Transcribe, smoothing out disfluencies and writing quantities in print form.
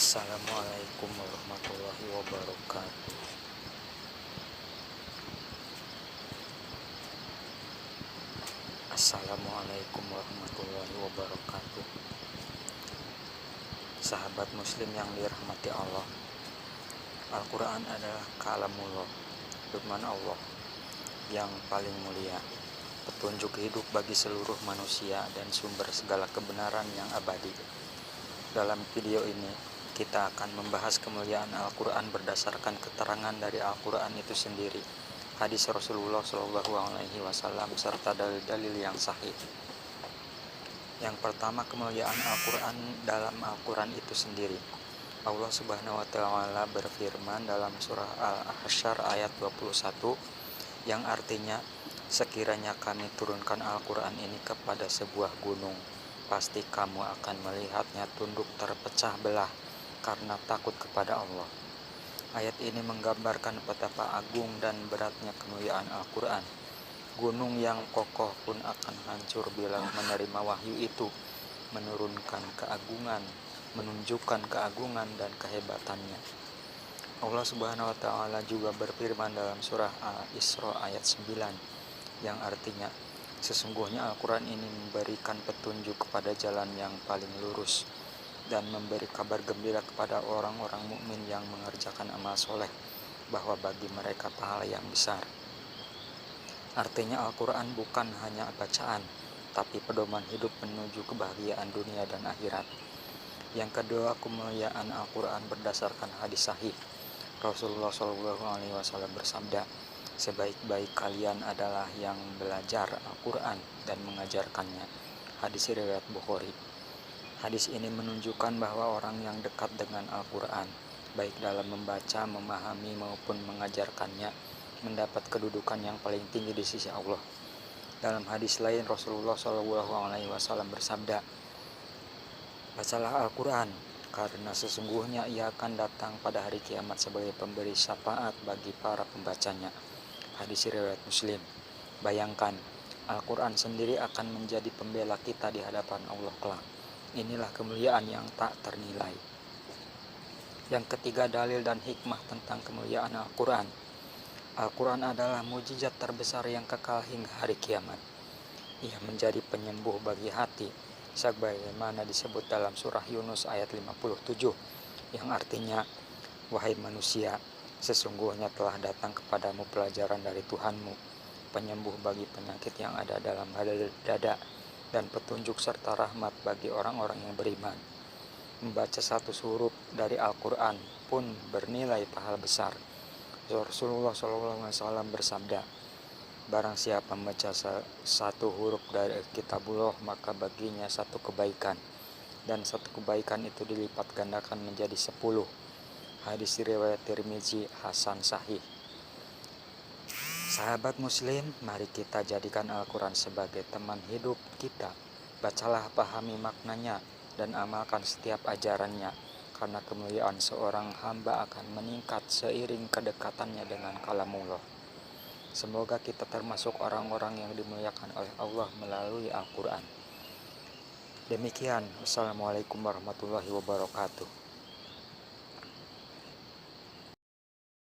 Assalamualaikum warahmatullahi wabarakatuh. Assalamualaikum warahmatullahi wabarakatuh. Sahabat muslim yang dirahmati Allah, Al-Quran adalah kalamullah, firman Allah yang paling mulia, petunjuk hidup bagi seluruh manusia dan sumber segala kebenaran yang abadi. Dalam video ini kita akan membahas kemuliaan Al-Quran berdasarkan keterangan dari Al-Quran itu sendiri, hadis Rasulullah SAW, serta dalil-dalil yang sahih. Yang pertama, kemuliaan Al-Quran dalam Al-Quran itu sendiri. Allah Subhanahu wa Ta'ala berfirman dalam surah Al-Hasyr ayat 21, yang artinya, sekiranya kami turunkan Al-Quran ini kepada sebuah gunung, pasti kamu akan melihatnya tunduk terpecah belah karena takut kepada Allah. Ayat ini menggambarkan betapa agung dan beratnya kemuliaan Al-Quran. Gunung yang kokoh pun akan hancur bila menerima wahyu itu, menunjukkan keagungan dan kehebatannya. Allah Subhanahu wa Ta'ala juga berfirman dalam surah Al-Isra ayat 9, yang artinya, sesungguhnya Al-Quran ini memberikan petunjuk kepada jalan yang paling lurus dan memberi kabar gembira kepada orang-orang mukmin yang mengerjakan amal soleh, bahwa bagi mereka pahala yang besar. Artinya Al-Quran bukan hanya bacaan, tapi pedoman hidup menuju kebahagiaan dunia dan akhirat. Yang kedua, kemuliaan Al-Quran berdasarkan hadis sahih. Rasulullah SAW bersabda, sebaik-baik kalian adalah yang belajar Al-Quran dan mengajarkannya. Hadis riwayat Bukhari. Hadis ini menunjukkan bahwa orang yang dekat dengan Al-Quran, baik dalam membaca, memahami maupun mengajarkannya, mendapat kedudukan yang paling tinggi di sisi Allah. Dalam hadis lain, Rasulullah SAW bersabda, bacalah Al-Quran, karena sesungguhnya ia akan datang pada hari kiamat sebagai pemberi syafaat bagi para pembacanya. Hadis riwayat Muslim. Bayangkan, Al-Quran sendiri akan menjadi pembela kita di hadapan Allah kelak. Inilah kemuliaan yang tak ternilai. Yang ketiga, dalil dan hikmah tentang kemuliaan Al-Quran. Al-Quran adalah mukjizat terbesar yang kekal hingga hari kiamat. Ia menjadi penyembuh bagi hati, sebagaimana disebut dalam surah Yunus ayat 57, yang artinya, wahai manusia, sesungguhnya telah datang kepadamu pelajaran dari Tuhanmu, penyembuh bagi penyakit yang ada dalam dada, dan petunjuk serta rahmat bagi orang-orang yang beriman. Membaca satu huruf dari Al-Quran pun bernilai pahala besar. Rasulullah SAW bersabda, barang siapa membaca satu huruf dari Kitabullah, maka baginya satu kebaikan, dan satu kebaikan itu dilipat gandakan menjadi 10. Hadis riwayat Tirmizi, hasan sahih. Sahabat muslim, mari kita jadikan Al-Quran sebagai teman hidup kita. Bacalah, pahami maknanya, dan amalkan setiap ajarannya, karena kemuliaan seorang hamba akan meningkat seiring kedekatannya dengan kalamullah. Semoga kita termasuk orang-orang yang dimuliakan oleh Allah melalui Al-Quran. Demikian, wassalamualaikum warahmatullahi wabarakatuh.